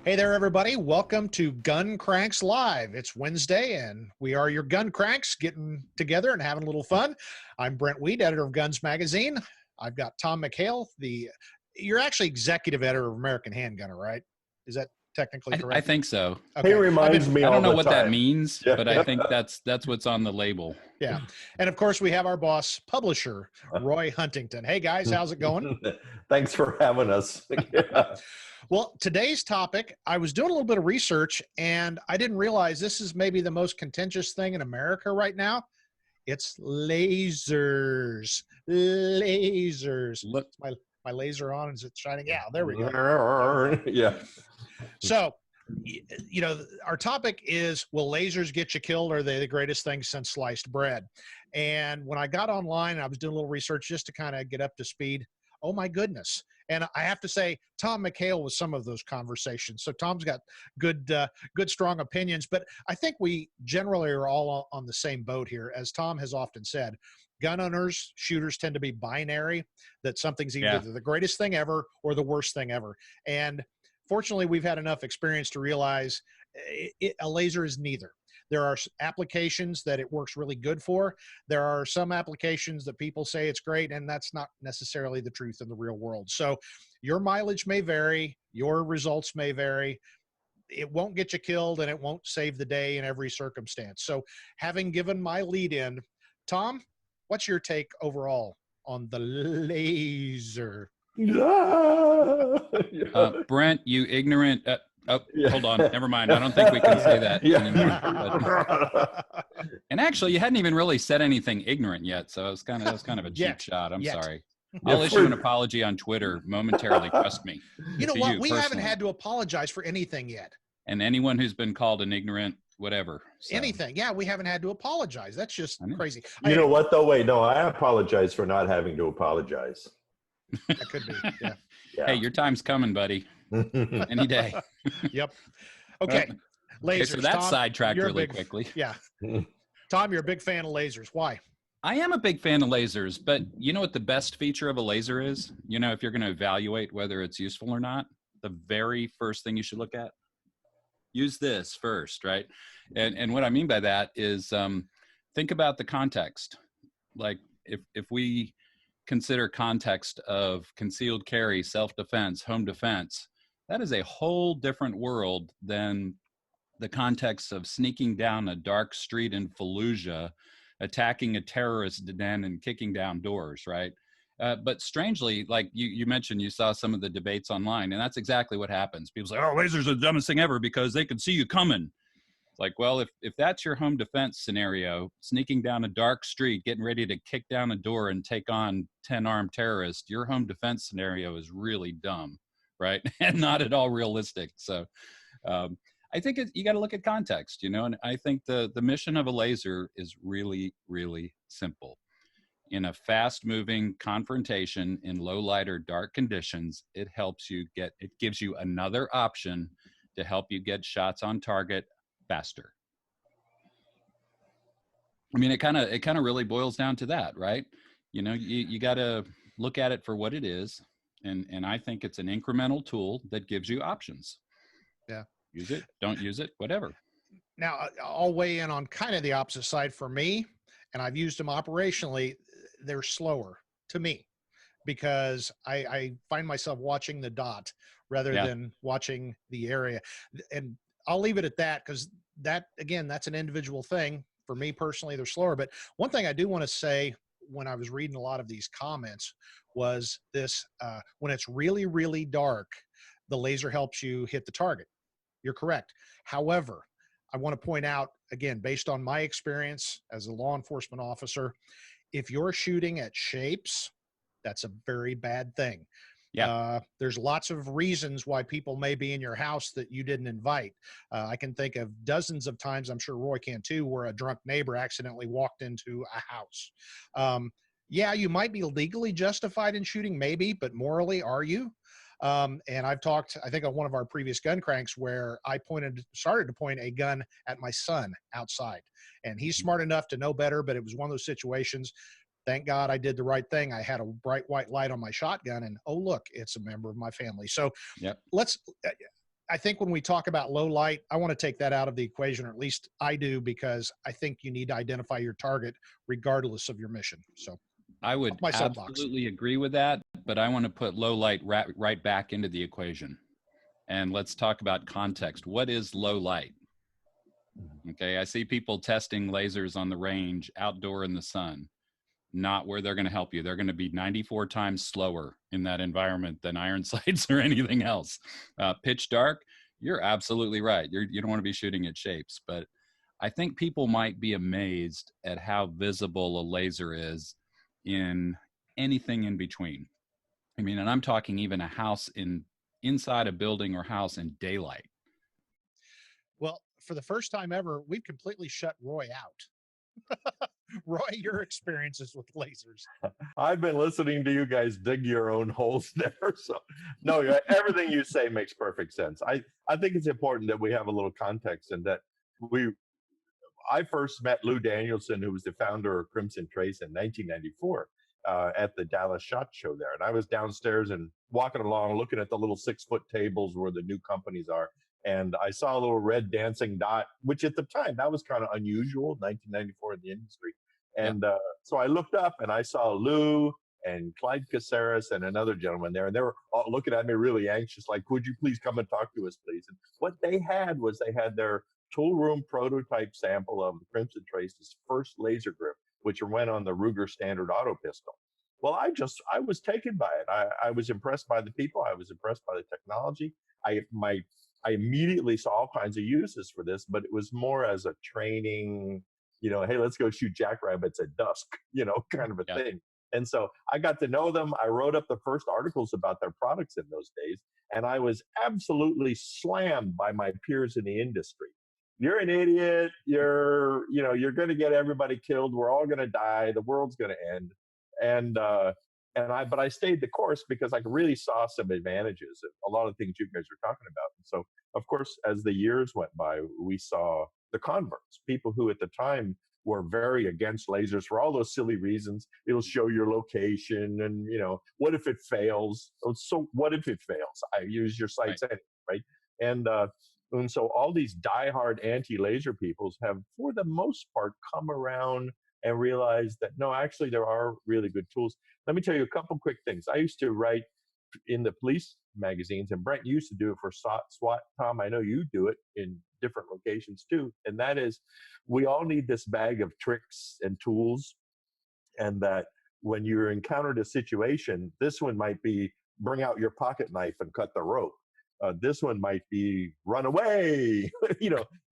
Hey there, everybody. Welcome to Gun Cranks Live. It's Wednesday, and we are your gun cranks getting together and having a little fun. I'm Brent Weed, editor of Guns Magazine. I've got Tom McHale, you're actually executive editor of American Handgunner, right? Is that technically correct? I think so. Okay. He reminds me all the time. I don't know what that means, but I think that's what's on the label. Yeah. And of course, we have our boss, publisher, Roy Huntington. Hey, guys, how's it going? Thanks for having us. Yeah. Well, today's topic, I was doing a little bit of research, and I didn't realize this is maybe the most contentious thing in America right now. It's lasers. Lasers. Look, my laser on. Is it shining? Yeah, there we go. Yeah. So, you know, our topic is, will lasers get you killed? Or are they the greatest thing since sliced bread? And when I got online and I was doing a little research just to kind of get up to speed, oh my goodness. And I have to say, Tom McHale was some of those conversations. So Tom's got good, strong opinions. But I think we generally are all on the same boat here. As Tom has often said, gun owners, shooters tend to be binary, that something's either the greatest thing ever or the worst thing ever. And fortunately, we've had enough experience to realize a laser is neither. There are applications that it works really good for. There are some applications that people say it's great, and that's not necessarily the truth in the real world. So your mileage may vary, your results may vary. It won't get you killed, and it won't save the day in every circumstance. So having given my lead in, Tom, what's your take overall on the laser? Brent, you ignorant. Hold on. Never mind. I don't think we can say that anymore. And actually, you hadn't even really said anything ignorant yet, so it was kind of a cheap shot. I'm sorry. I'll issue an apology on Twitter momentarily. Trust me. You know what? We haven't had to apologize for anything yet. And anyone who's been called an ignorant, whatever. So. Anything. Yeah, we haven't had to apologize. That's just crazy. You know what, though? Wait, no, I apologize for not having to apologize. That could be. Yeah. Hey, your time's coming, buddy. Any day. Yep. Okay. Lasers. Okay, so that Tom, sidetracked really quickly. Yeah. Tom, you're a big fan of lasers. Why? I am a big fan of lasers, but you know what the best feature of a laser is? You know, if you're going to evaluate whether it's useful or not, the very first thing you should look at, use this first, right? And what I mean by that is think about the context. Like if we consider context of concealed carry, self-defense, home defense, that is a whole different world than the context of sneaking down a dark street in Fallujah, attacking a terrorist den and kicking down doors, right? But strangely, like you mentioned, you saw some of the debates online, and that's exactly what happens. People say, oh, lasers are the dumbest thing ever because they can see you coming. Like, well, if that's your home defense scenario, sneaking down a dark street, getting ready to kick down a door and take on 10 armed terrorists, your home defense scenario is really dumb, right? And not at all realistic. So I think you got to look at context, you know, and I think the mission of a laser is really, really simple. In a fast-moving confrontation in low light or dark conditions, it gives you another option to help you get shots on target faster. I mean, it kind of really boils down to that, right? You know, you got to look at it for what it is, and I think it's an incremental tool that gives you options. Yeah, use it, don't use it, whatever. Now, I'll weigh in on kind of the opposite side for me, and I've used them operationally. They're slower to me because I find myself watching the dot rather than watching the area, and I'll leave it at that because that, again, that's an individual thing. For me personally, they're slower. But one thing I do want to say when I was reading a lot of these comments was this, when it's really, really dark, the laser helps you hit the target. You're correct. However, I want to point out, again, based on my experience as a law enforcement officer, if you're shooting at shapes, that's a very bad thing. Yeah. There's lots of reasons why people may be in your house that you didn't invite. I can think of dozens of times, I'm sure Roy can too, where a drunk neighbor accidentally walked into a house. Yeah, you might be legally justified in shooting, maybe, but morally, are you? And I've talked, I think, on one of our previous gun cranks where I started to point a gun at my son outside. And he's smart enough to know better, but it was one of those situations. Thank God I did the right thing. I had a bright white light on my shotgun and, oh, look, it's a member of my family. So I think when we talk about low light, I want to take that out of the equation, or at least I do, because I think you need to identify your target regardless of your mission. So I would my soapbox. absolutely agree with that, but I want to put low light right back into the equation. And let's talk about context. What is low light? Okay, I see people testing lasers on the range outdoor in the sun, not where they're going to help you. They're going to be 94 times slower in that environment than iron sights or anything else. Pitch dark, you're absolutely right. You don't want to be shooting at shapes, but I think people might be amazed at how visible a laser is in anything in between. I mean, and I'm talking even a house inside a building or house in daylight. Well, for the first time ever, we've completely shut Roy out. Roy, your experiences with lasers. I've been listening to you guys dig your own holes there. So, no, everything you say makes perfect sense. I think it's important that we have a little context, and that I first met Lou Danielson, who was the founder of Crimson Trace, in 1994 at the Dallas SHOT Show there. And I was downstairs and walking along, looking at the little 6-foot tables where the new companies are. And I saw a little red dancing dot, which at the time, that was kind of unusual, 1994 in the industry. And so I looked up and I saw Lou and Clyde Caceres and another gentleman there. And they were all looking at me really anxious, like, would you please come and talk to us, please? And what they had was they had their tool room prototype sample of the Crimson Trace's first laser grip, which went on the Ruger standard auto pistol. Well, I was taken by it. I was impressed by the people. I was impressed by the technology. I immediately saw all kinds of uses for this, but it was more as a training, hey, let's go shoot jackrabbits at dusk, kind of a thing. And so I got to know them. I wrote up the first articles about their products in those days, and I was absolutely slammed by my peers in the industry. You're an idiot. You're going to get everybody killed. We're all going to die. The world's going to end. But I stayed the course because I really saw some advantages of a lot of things you guys are talking about. And so, of course, as the years went by, we saw the converts, people who at the time were very against lasers for all those silly reasons. It'll show your location, and what if it fails? So what if it fails? I use your sights anyway, right? And so all these diehard anti-laser peoples have, for the most part, come around and realize that, no, actually, there are really good tools. Let me tell you a couple quick things. I used to write in the police magazines, and Brent used to do it for SWAT. Tom, I know you do it in different locations too. And that is, we all need this bag of tricks and tools. And that when you're encountered a situation, this one might be bring out your pocket knife and cut the rope. This one might be run away.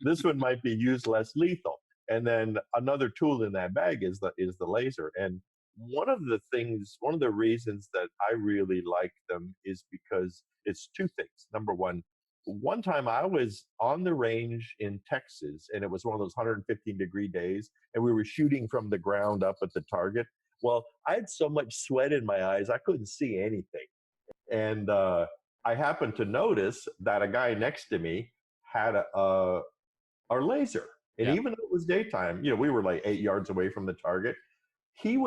This one might be use less lethal. And then another tool in that bag is the laser. And one of the reasons that I really like them is because it's two things. Number one time I was on the range in Texas, and it was one of those 115-degree days, and we were shooting from the ground up at the target. Well, I had so much sweat in my eyes, I couldn't see anything. And I happened to notice that a guy next to me had a laser. And even though it was daytime, we were like 8 yards away from the target. He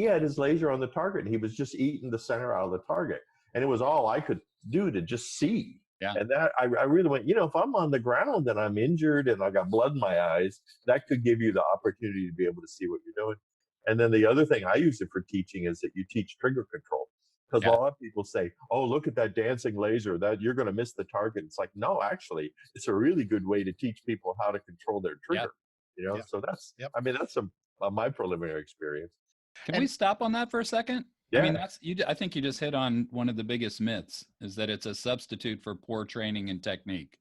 had his laser on the target, and he was just eating the center out of the target. And it was all I could do to just see. Yeah. And that I really went, if I'm on the ground and I'm injured and I got blood in my eyes, that could give you the opportunity to be able to see what you're doing. And then the other thing I use it for teaching is that you teach trigger control. Because a lot of people say, oh, look at that dancing laser, that you're going to miss the target. It's like, no, actually, it's a really good way to teach people how to control their trigger. So that's, that's my preliminary experience. Can we stop on that for a second? Yeah. I mean, I think you just hit on one of the biggest myths, is that it's a substitute for poor training and technique.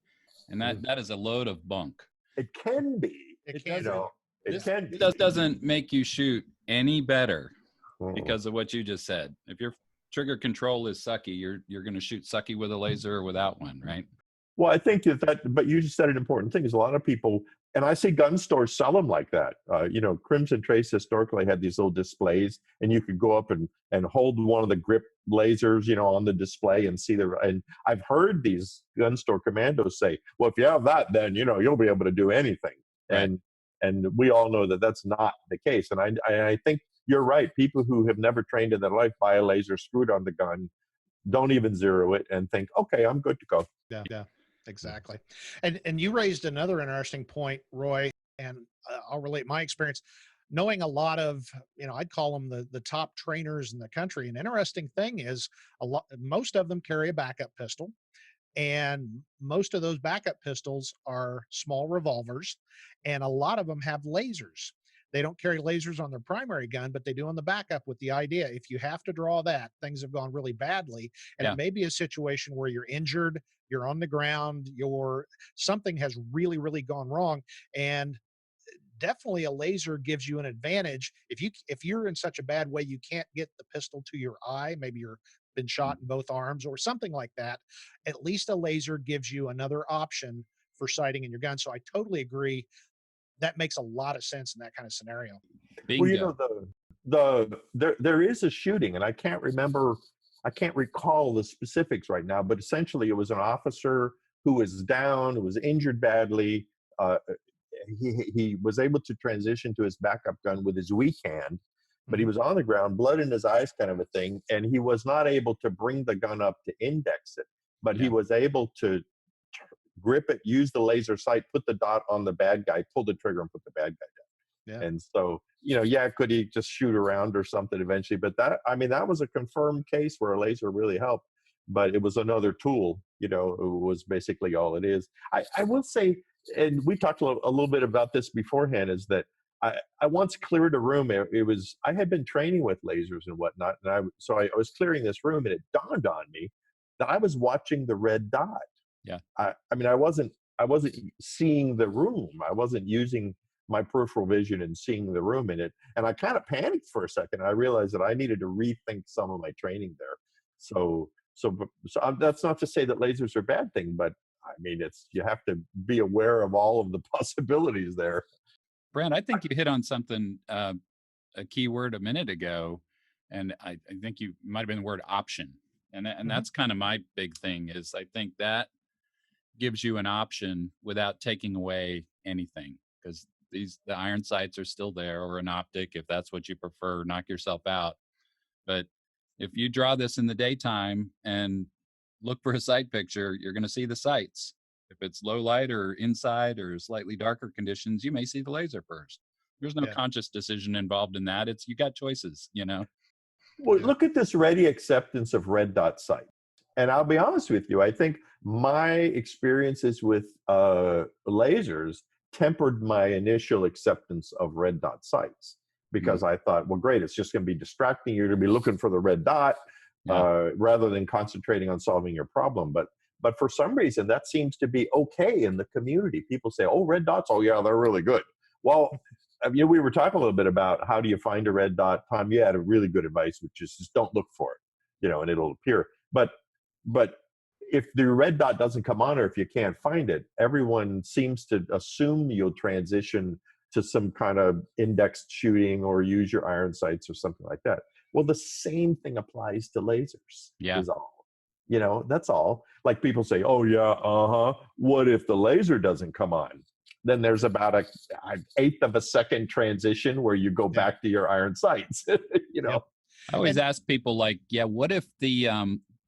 And that is a load of bunk. It can be. It can be. It doesn't make you shoot any better because of what you just said. If your trigger control is sucky, you're going to shoot sucky with a laser or without one, right? Well, I think but you just said an important thing, is a lot of people, and I see gun stores sell them like that. Crimson Trace historically had these little displays, and you could go up and hold one of the grip lasers, on the display and see and I've heard these gun store commandos say, well, if you have that, then, you'll be able to do anything. Right. And we all know that that's not the case. And I think you're right. People who have never trained in their life buy a laser, screw it on the gun, don't even zero it, and think, okay, I'm good to go. Yeah. Exactly. And you raised another interesting point, Roy, and I'll relate my experience. Knowing a lot of, I'd call them the top trainers in the country. An interesting thing is most of them carry a backup pistol, and most of those backup pistols are small revolvers, and a lot of them have lasers. They don't carry lasers on their primary gun, but they do on the backup, with the idea if you have to draw that, things have gone really badly, and Yeah. it may be a situation where you're injured, you're on the ground, something has really, really gone wrong, and definitely a laser gives you an advantage. If you're in such a bad way you can't get the pistol to your eye, maybe you're been shot in both arms or something like that, at least a laser gives you another option for sighting in your gun. So I totally agree. That makes a lot of sense in that kind of scenario. Well, Bingo. there is a shooting, and I can't recall the specifics right now, but essentially it was an officer who was down, who was injured badly. Uh, he was able to transition to his backup gun with his weak hand, but he Mhm. was on the ground, blood in his eyes, kind of a thing, and he was not able to bring the gun up to index it, but he Yeah. was able to grip it, use the laser sight, put the dot on the bad guy, pull the trigger, and put the bad guy Yeah. down. And so, yeah, could he just shoot around or something eventually? But that was a confirmed case where a laser really helped. But it was another tool, it was basically all it is. I will say, and we talked a little bit about this beforehand, is that I once cleared a room. I had been training with lasers and whatnot, and I was clearing this room, and it dawned on me that I was watching the red dot. Yeah. I wasn't seeing the room. I wasn't using my peripheral vision and seeing the room in it. And I kind of panicked for a second. I realized that I needed to rethink some of my training there. So that's not to say that lasers are a bad thing, but I mean, you have to be aware of all of the possibilities there. Brent, I think you hit on something, a key word a minute ago, and I think you might have been the word option. And Mhm. that's kind of my big thing is I think that gives you an option without taking away anything, because the iron sights are still there, or an optic if that's what you prefer, knock yourself out. But if you draw this in the daytime and look for a sight picture, you're going to see the sights. If it's low light or inside or slightly darker conditions, you may see the laser first. There's no Yeah. conscious decision involved in that. It's you got choices. Well, Yeah. look at this ready acceptance of red dot sight. And I'll be honest with you, I think my experiences with lasers tempered my initial acceptance of red dot sights, because I thought, well, great, it's just going to be distracting. You're going to be looking for the red dot Yeah. rather than concentrating on solving your problem. But for some reason, that seems to be okay in the community. People say, oh, red dots, oh, yeah, they're really good. Well, we were talking a little bit about how do you find a red dot. Tom, you had a really good advice, which is just don't look for it, and it'll appear. But if the red dot doesn't come on, or if you can't find it, everyone seems to assume you'll transition to some kind of indexed shooting or use your iron sights or something like that. Well, the same thing applies to lasers. Yeah. Is all. That's all. Like people say, oh yeah, what if the laser doesn't come on? Then there's about an eighth of a second transition where you go back to your iron sights. Yep. I always ask people, like, yeah, what if the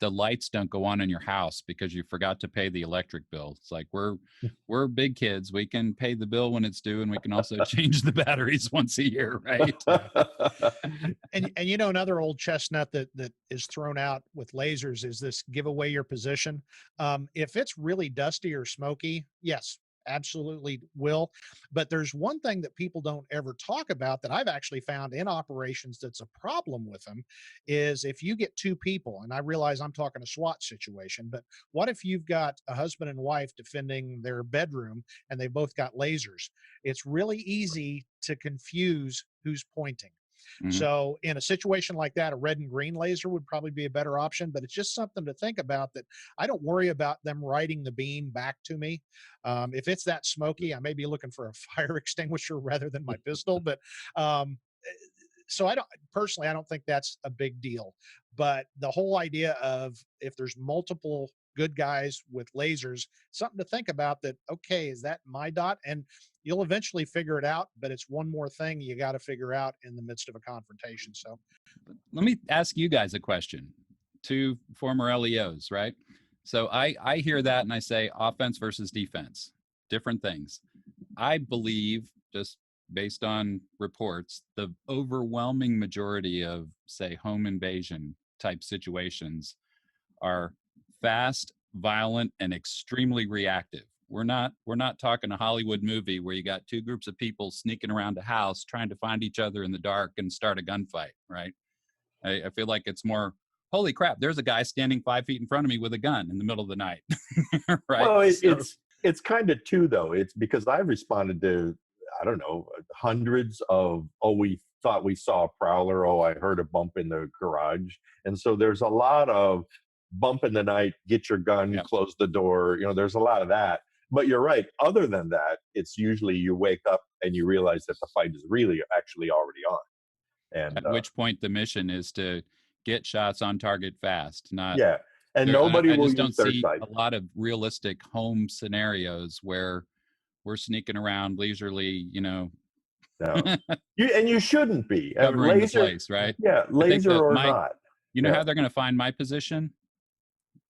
lights don't go on in your house because you forgot to pay the electric bill? It's like we're big kids. We can pay the bill when it's due, and we can also change the batteries once a year, right? And another old chestnut that is thrown out with lasers is this: give away your position. If it's really dusty or smoky, yes, absolutely will. But there's one thing that people don't ever talk about that I've actually found in operations that's a problem with them, is if you get two people, and I realize I'm talking a SWAT situation, but what if you've got a husband and wife defending their bedroom and they both got lasers? It's really easy to confuse who's pointing. Mhm. So in a situation like that, a red and green laser would probably be a better option, but it's just something to think about, that I don't worry about them riding the beam back to me. If it's that smoky, I may be looking for a fire extinguisher rather than my pistol, but so I don't think that's a big deal. But the whole idea of, if there's multiple good guys with lasers, something to think about, that, okay, is that my dot? And you'll eventually figure it out, but it's one more thing you got to figure out in the midst of a confrontation. So Let me ask you guys a question. Two former LEOs, right? So I hear that and I say offense versus defense, different things. I believe, just based on reports, the overwhelming majority of, say, home invasion type situations are fast, violent, and extremely reactive. We're not talking a Hollywood movie where you got two groups of people sneaking around a house trying to find each other in the dark and start a gunfight, right? I feel like it's more, holy crap, there's a guy standing 5 feet in front of me with a gun in the middle of the night, right? Well, So, it's kind of two though. It's because I've responded to, I don't know, hundreds of, oh, we thought we saw a prowler. Oh, I heard a bump in the garage. And so there's a lot of bump in the night, get your gun, yep. close the door. There's a lot of that. But you're right. Other than that, it's usually you wake up and you realize that the fight is really actually already on. And At which point the mission is to get shots on target fast, not yeah. And there. nobody I will just don't use their see sight. a lot of realistic home scenarios where we're sneaking around leisurely, No. You shouldn't be. covering the Laser, place, right? yeah, I think laser that or not. you know Yeah. how they're going to find my position?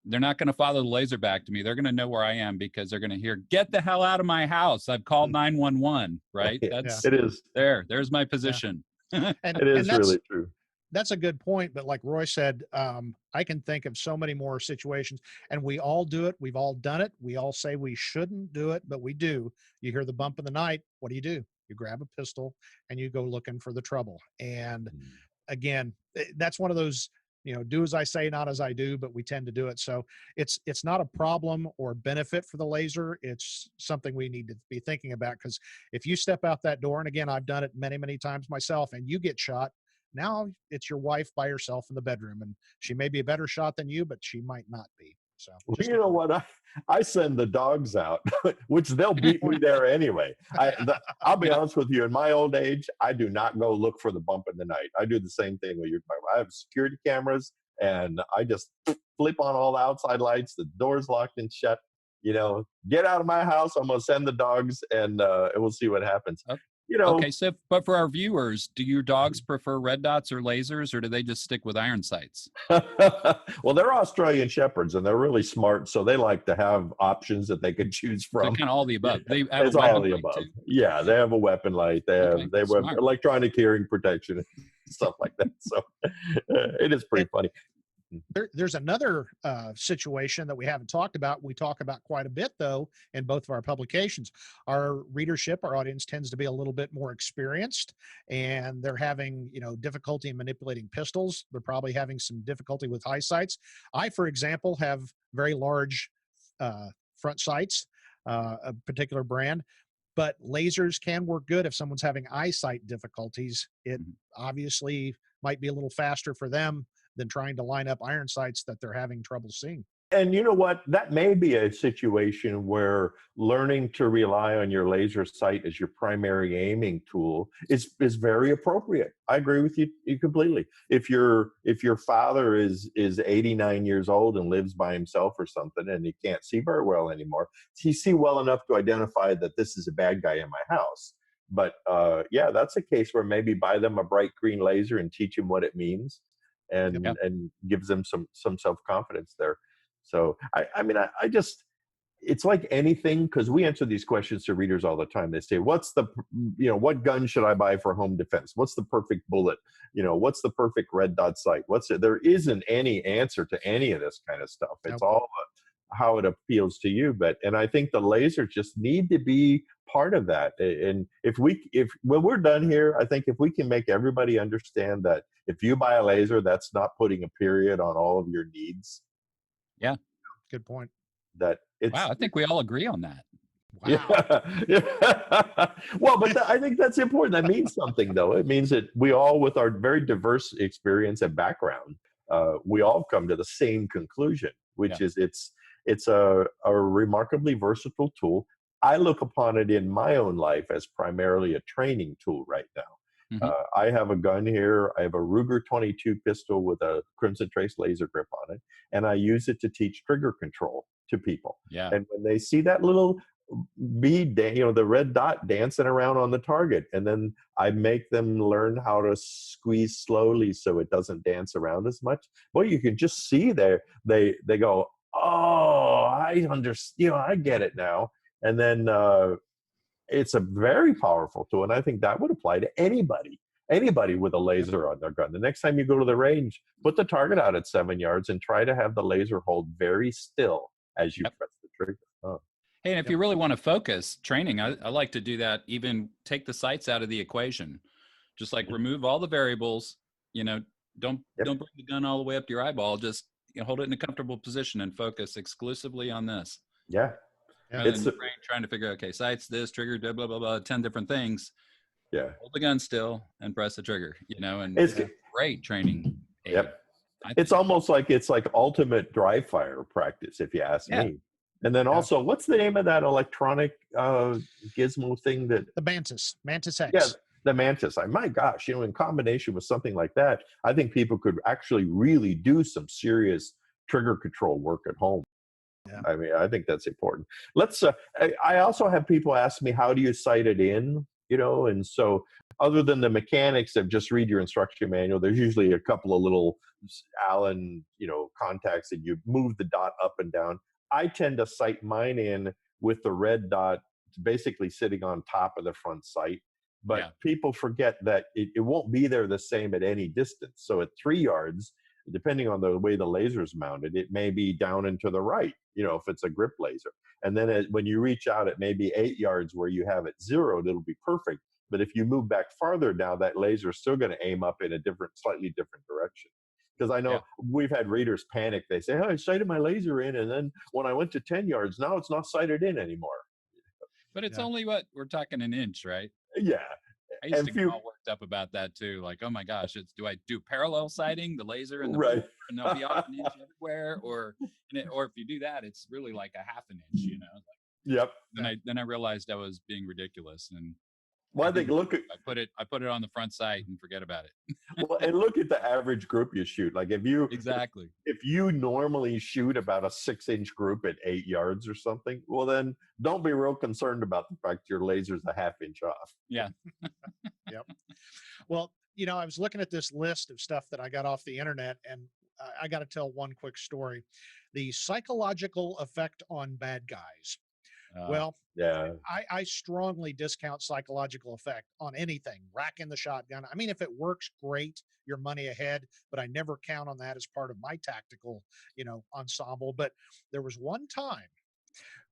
They're not going to follow the laser back to me. They're going to know where I am because they're going to hear, "Get the hell out of my house. I've called 911," right? That's It is. there's my position. And It is really true. that's a good point. But like Roy said, I can think of so many more situations, and we all do it. We've all done it. We all say we shouldn't do it, but we do. You hear the bump in the night. What do? You grab a pistol and you go looking for the trouble. And again, that's one of those, do as I say, not as I do, but we tend to do it. So it's not a problem or benefit for the laser. It's something we need to be thinking about, because if you step out that door, and again, I've done it many, many times myself, and you get shot, now it's your wife by herself in the bedroom, and she may be a better shot than you, but she might not be. So Well, you know what? I send the dogs out, which they'll beat me there anyway. I'll be honest with you. In my old age, I do not go look for the bump in the night. I do the same thing with you. I have security cameras, and I just flip on all the outside lights. The door's locked and shut. Get out of my house. I'm gonna send the dogs, and we'll see what happens. Okay, so but for our viewers, do your dogs prefer red dots or lasers, or do they just stick with iron sights? Well, they're Australian Shepherds, and they're really smart, so they like to have options that they can choose from. So kind of all the above. They have it's a all the light above. too. Yeah, they have a weapon light. They have electronic hearing protection, and stuff like that. So it is pretty funny. There's another situation that we haven't talked about. We talk about quite a bit, though, in both of our publications. Our readership, our audience tends to be a little bit more experienced, and they're having, difficulty in manipulating pistols. They're probably having some difficulty with high sights. I, for example, have very large front sights, a particular brand, but lasers can work good if someone's having eyesight difficulties. It obviously might be a little faster for them than trying to line up iron sights that they're having trouble seeing. And you know what? That may be a situation where learning to rely on your laser sight as your primary aiming tool is very appropriate. I agree with you completely. If your father is 89 years old and lives by himself or something, and he can't see very well anymore, he see well enough to identify that this is a bad guy in my house. But yeah, that's a case where maybe buy them a bright green laser and teach them what it means, and gives them some self-confidence there. So I just, it's like anything, because we answer these questions to readers all the time. They say, what's the, what gun should I buy for home defense? What's the perfect bullet? What's the perfect red dot sight? There isn't any answer to any of this kind of stuff. It's all how it appeals to you. And I think the lasers just need to be part of that. And if when we're done here, I think if we can make everybody understand that if you buy a laser, that's not putting a period on all of your needs. Yeah. Good point. Wow, I think we all agree on that. Wow. Yeah. Well, but I think that's important. That means something, though. It means that we all, with our very diverse experience and background, we all come to the same conclusion, which is it's a remarkably versatile tool. I look upon it in my own life as primarily a training tool right now. I have a gun here. I have a Ruger 22 pistol with a Crimson Trace laser grip on it, and I use it to teach trigger control to people. Yeah. And when they see that little bead, the red dot dancing around on the target, and then I make them learn how to squeeze slowly so it doesn't dance around as much. Well, you can just see there, they go, oh, I understand. I get it now. And then it's a very powerful tool, and I think that would apply to anybody with a laser on their gun. The next time you go to the range, put the target out at 7 yards and try to have the laser hold very still as you press the trigger. Oh. Hey, and if you really want to focus training, I like to do that. Even take the sights out of the equation, just like remove all the variables. Don't bring the gun all the way up to your eyeball. Just hold it in a comfortable position and focus exclusively on this. Yeah. Rather than your brain trying to figure, okay, sights, this, trigger, blah, blah, blah, blah, 10 different things. Yeah. Hold the gun still and press the trigger, and it's great training. Yep. It's almost like ultimate dry fire practice, if you ask me. And then also, what's the name of that electronic gizmo thing that? The Mantis X. Yeah, the Mantis. My gosh, in combination with something like that, I think people could actually really do some serious trigger control work at home. Yeah. I mean, I think that's important. Let's. I also have people ask me, how do you sight it in? And so other than the mechanics of just read your instruction manual, there's usually a couple of little Allen, contacts that you move the dot up and down. I tend to sight mine in with the red dot basically sitting on top of the front sight. But people forget that it won't be there the same at any distance. So at 3 yards, depending on the way the laser is mounted, it may be down and to the right, if it's a grip laser. And then when you reach out at maybe 8 yards where you have it zeroed, it'll be perfect. But if you move back farther now, that laser is still going to aim up in a slightly different direction. Because I know we've had readers panic. They say, I sighted my laser in, and then when I went to 10 yards, now it's not sighted in anymore. But it's only we're talking an inch, right? Yeah. I used to get all worked up about that too. Like, oh my gosh, do I do parallel sighting, the laser and the bore, and they'll be off an inch everywhere, or if you do that, it's really like a half an inch, Yep. Then I realized I was being ridiculous, and I think I put it on the front sight and forget about it. Well, and look at the average group you shoot. Like if you normally shoot about a 6-inch group at 8 yards or something, well then don't be real concerned about the fact your laser's a half-inch off. Yeah. Yep. Well, I was looking at this list of stuff that I got off the internet, and I got to tell one quick story. The psychological effect on bad guys. I strongly discount psychological effect on anything. Racking the shotgun. I mean, if it works, great. Your money ahead, but I never count on that as part of my tactical, ensemble. But there was one time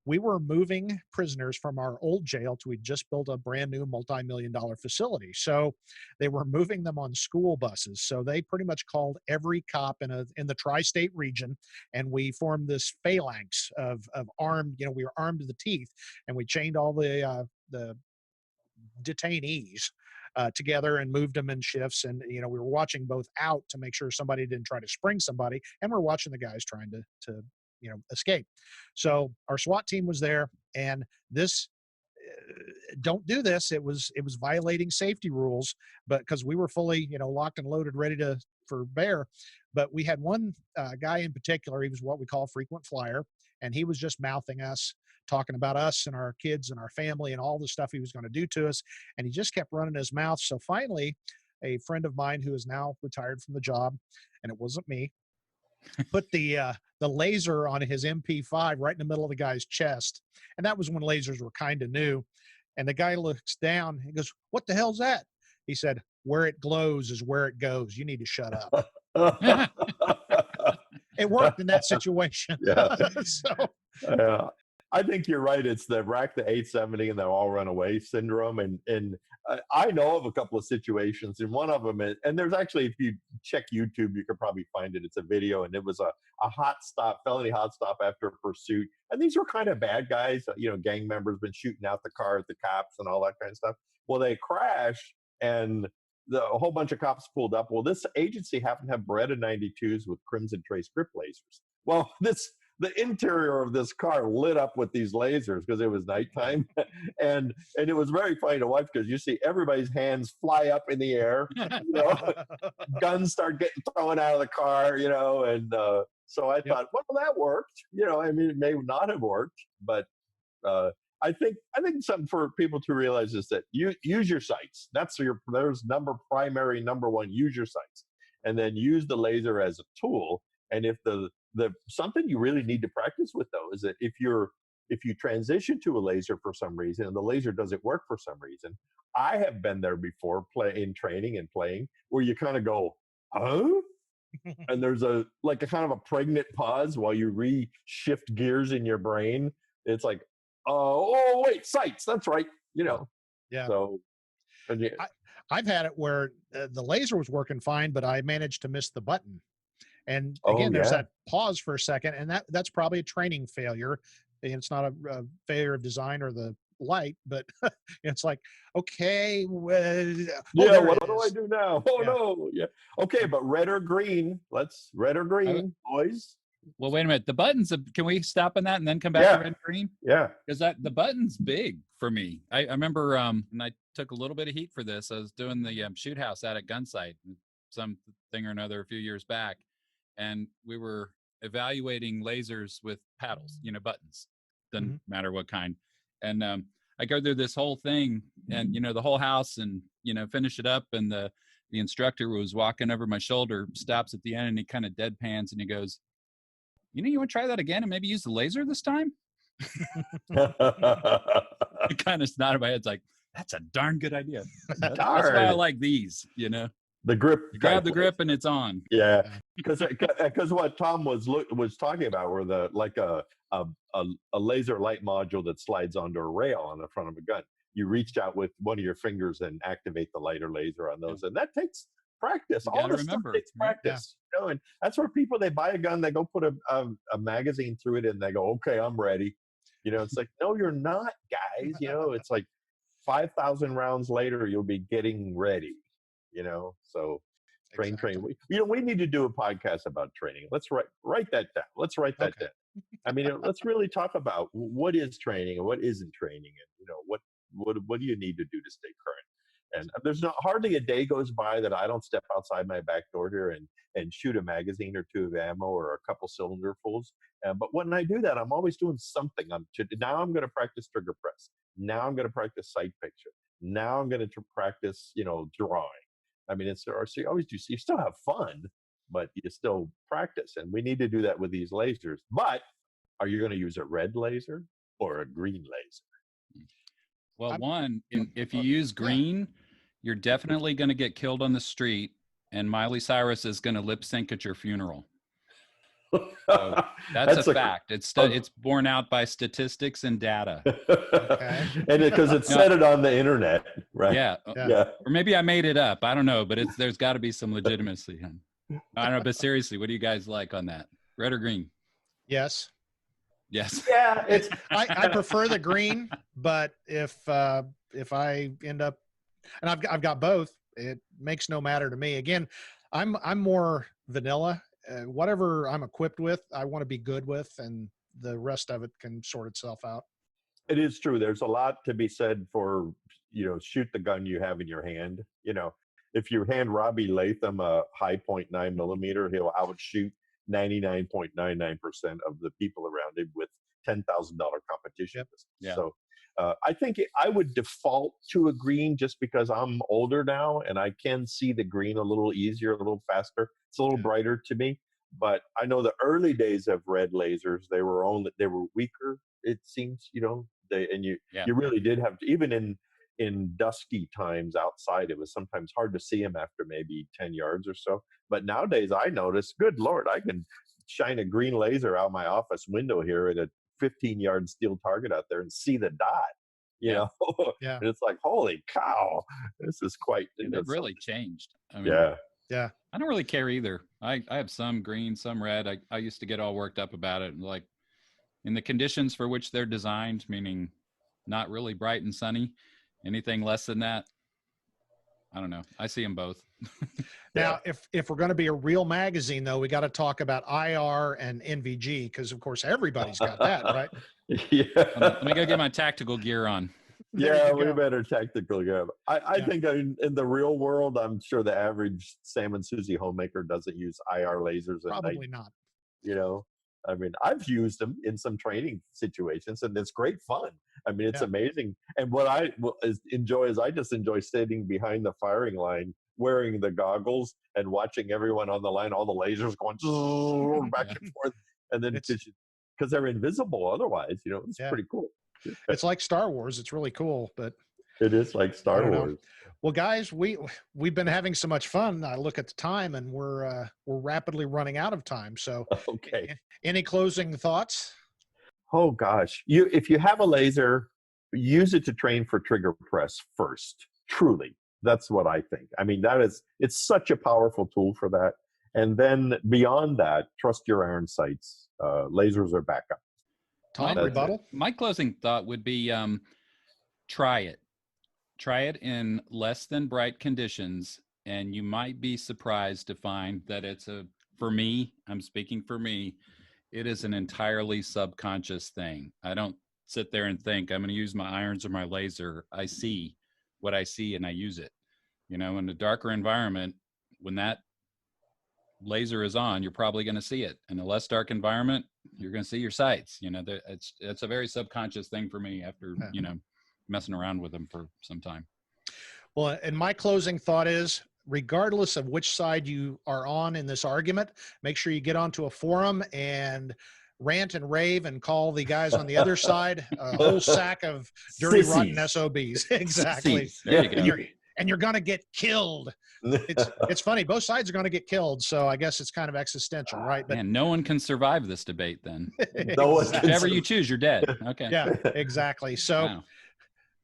we were moving prisoners from our old jail to, we just built a brand new multi-million-dollar facility. So they were moving them on school buses. So they pretty much called every cop in the tri-state region, and we formed this phalanx of armed, we were armed to the teeth, and we chained all the detainees together and moved them in shifts. And, we were watching both out to make sure somebody didn't try to spring somebody, and we're watching the guys trying to escape. So our SWAT team was there, and this, don't do this. It was violating safety rules, but because we were fully, locked and loaded, ready for bear. But we had one guy in particular. He was what we call frequent flyer, and he was just mouthing us, talking about us and our kids and our family and all the stuff he was going to do to us. And he just kept running his mouth. So finally, a friend of mine who is now retired from the job, and it wasn't me, put the laser on his MP5 right in the middle of the guy's chest. And that was when lasers were kind of new. And the guy looks down and goes, "What the hell's that?" He said, "Where it glows is where it goes. You need to shut up." It worked in that situation. Yeah. So, I think you're right. It's the rack the 870 and the all run away syndrome. And I know of a couple of situations, and one of them is, and there's actually, if you check YouTube, you could probably find it. It's a video, and it was a felony hot stop after a pursuit. And these were kind of bad guys, gang members been shooting out the car at the cops and all that kind of stuff. Well, they crashed, and a whole bunch of cops pulled up. Well, this agency happened to have Beretta 92s with Crimson Trace grip lasers. Well, the interior of this car lit up with these lasers because it was nighttime. and it was very funny to watch because you see everybody's hands fly up in the air, guns start getting thrown out of the car, and so I thought, well, that worked. I mean, it may not have worked, but I think something for people to realize is that you use your sights. There's primary number one, use your sights, and then use the laser as a tool. And if the something you really need to practice with though is that if you transition to a laser for some reason and the laser doesn't work for some reason, I have been there before in training and playing where you kind of go, huh? And there's a kind of a pregnant pause while you re-shift gears in your brain. It's like, oh wait, sights, that's right, Yeah. So, and yeah. I've had it where the laser was working fine, but I managed to miss the button. And Oh again, there's yeah. that pause for a second, and that's probably a training failure. It's not a failure of design or the light, but it's like, okay, Yeah, there what it do I is. do now? Oh Yeah. no. Yeah. Okay, but red or green? Red or green, boys. Well, wait a minute. The buttons. Can we stop on that and then come back Yeah. to red and green? Yeah. Because the button's big for me. I remember, and I took a little bit of heat for this. I was doing the shoot house out at Gunsight, something or another, a few years back, and we were evaluating lasers with paddles. Buttons. Doesn't matter what kind. And I go through this whole thing, and the whole house, and finish it up, and the instructor was walking over my shoulder, stops at the end, and he kind of deadpans, and he goes, you want to try that again and maybe use the laser this time? I kind of nodded my head. It's like, that's a darn good idea. That's why I like these, The grip. You grab the grip and it's on. Yeah. Because what Tom was talking about were a laser light module that slides onto a rail on the front of a gun. You reach out with one of your fingers and activate the light or laser on those. And that takes practice. All this stuff takes practice. And that's where people, they buy a gun, they go put a magazine through it and they go, okay, I'm ready. It's like, no, you're not, guys. It's like 5,000 rounds later, you'll be getting ready. So train. We need to do a podcast about training. Let's write that down. Let's write that down. I mean, let's really talk about what is training and what isn't training, and what do you need to do to stay current. And there's hardly a day goes by that I don't step outside my back door here and shoot a magazine or two of ammo or a couple cylinder fulls. But when I do that, I'm always doing something. Now I'm going to practice trigger press. Now I'm going to practice sight picture. Now I'm going to practice, drawing. I mean, so you always do. You still have fun, but you still practice. And we need to do that with these lasers. But are you going to use a red laser or a green laser? Well, if you use green, you're definitely going to get killed on the street, and Miley Cyrus is going to lip sync at your funeral. So that's a fact. It's borne out by statistics and data. Okay. And because it said it on the internet, right? Yeah. Or maybe I made it up. I don't know, but there's got to be some legitimacy. I don't know, but seriously, what do you guys like on that? Red or green? Yes. Yes. Yeah. I prefer the green, but if I end up, and I've got both, it makes no matter to me. Again, I'm more vanilla. Whatever I'm equipped with, I want to be good with, and the rest of it can sort itself out. It is true. There's a lot to be said for, shoot the gun you have in your hand. If you hand Robbie Latham a high 0.9 millimeter, he'll outshoot 99.99% of the people around him with $10,000 competition. Yep. Yeah. So I think I would default to a green just because I'm older now and I can see the green a little easier, a little faster. It's a little brighter to me. But I know the early days of red lasers, they were weaker. It seems, you really did have to, even in dusky times outside, it was sometimes hard to see them after maybe 10 yards or so. But nowadays I notice, good Lord, I can shine a green laser out my office window here at a 15-yard steel target out there and see the dot, you know? Yeah. And it's like, holy cow, this is quite. It really changed. I mean, yeah. I don't really care either. I have some green, some red. I used to get all worked up about it. And like in the conditions for which they're designed, meaning not really bright and sunny, anything less than that, I don't know. I see them both. Now, if we're going to be a real magazine, though, we got to talk about IR and NVG because, of course, everybody's got that, right? Yeah. Let me go get my tactical gear on. Yeah, we better tactical gear. I think in the real world, I'm sure the average Sam and Susie homemaker doesn't use IR lasers at night. Probably not. I mean, I've used them in some training situations, and it's great fun. I mean, it's amazing. And what I enjoy is I just enjoy sitting behind the firing line wearing the goggles and watching everyone on the line, all the lasers going back and forth, and then because they're invisible otherwise, it's pretty cool. It's like Star Wars. It's really cool, but it is like Star Wars. Well, guys, we've been having so much fun. I look at the time, and we're rapidly running out of time. So, okay. Any closing thoughts? Oh gosh, if you have a laser, use it to train for trigger press first. Truly, that's what I think. I mean, it's such a powerful tool for that. And then beyond that, trust your iron sights. Lasers are backup. Tom, rebuttal? My closing thought would be try it. Try it in less than bright conditions, and you might be surprised to find that for me, I'm speaking for me, it is an entirely subconscious thing. I don't sit there and think I'm going to use my irons or my laser. I see what I see and I use it. In a darker environment, when that laser is on, you're probably going to see it. In a less dark environment, you're going to see your sights. It's a very subconscious thing for me after, messing around with them for some time. Well, and my closing thought is, regardless of which side you are on in this argument, make sure you get onto a forum and rant and rave and call the guys on the other side a whole sack of dirty, rotten SOBs. Exactly. There you go. And you're going to get killed. It's funny. Both sides are going to get killed. So I guess it's kind of existential, right? But no one can survive this debate then. No one Whatever you choose, you're dead. Okay. Yeah, exactly. So wow.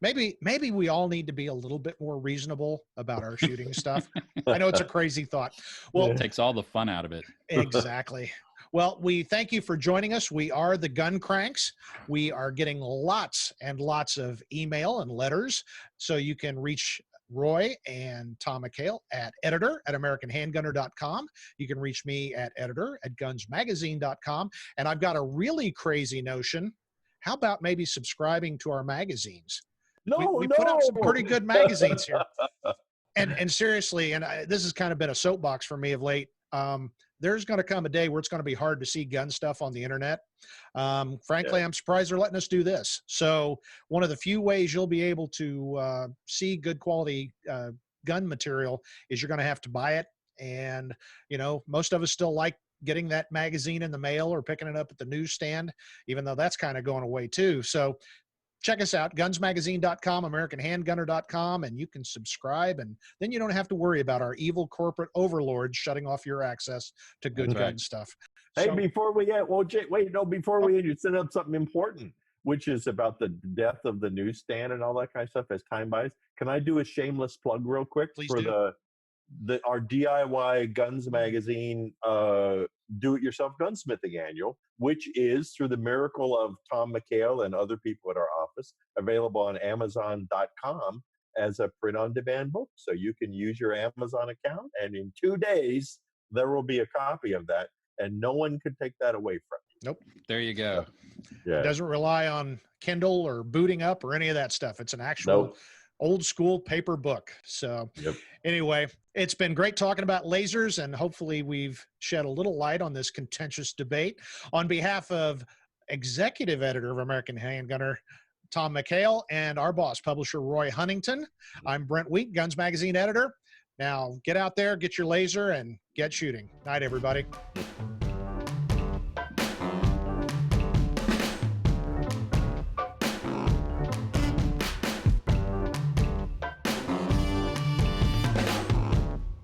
Maybe we all need to be a little bit more reasonable about our shooting stuff. I know it's a crazy thought. Well, it takes all the fun out of it. Exactly. Well, we thank you for joining us. We are the Gun Cranks. We are getting lots and lots of email and letters. So you can reach Roy and Tom McHale at editor@AmericanHandgunner.com. You can reach me at editor@gunsmagazine.com. And I've got a really crazy notion. How about maybe subscribing to our magazines? We put out some pretty good magazines here. And seriously, this has kind of been a soapbox for me of late. There's going to come a day where it's going to be hard to see gun stuff on the internet. Frankly, I'm surprised they're letting us do this. So one of the few ways you'll be able to see good quality gun material is you're going to have to buy it. And, most of us still like getting that magazine in the mail or picking it up at the newsstand, even though that's kind of going away too. So check us out, gunsmagazine.com, AmericanHandgunner.com, and you can subscribe, and then you don't have to worry about our evil corporate overlords shutting off your access to good gun stuff. Hey, before we end, before we end, you set up something important, which is about the death of the newsstand and all that kind of stuff as time buys. Can I do a shameless plug real quick? Please for do. Our DIY Guns Magazine do-it-yourself gunsmithing annual, which is, through the miracle of Tom McHale and other people at our office, available on Amazon.com as a print-on-demand book. So you can use your Amazon account, and in 2 days, there will be a copy of that, and no one can take that away from you. Nope. There you go. It doesn't rely on Kindle or booting up or any of that stuff. It's an actual old school paper book. So anyway, it's been great talking about lasers, and hopefully we've shed a little light on this contentious debate. On behalf of executive editor of American Handgunner, Tom McHale, and our boss, publisher Roy Huntington, I'm Brent T, Guns Magazine editor. Now get out there, get your laser, and get shooting. Night, everybody.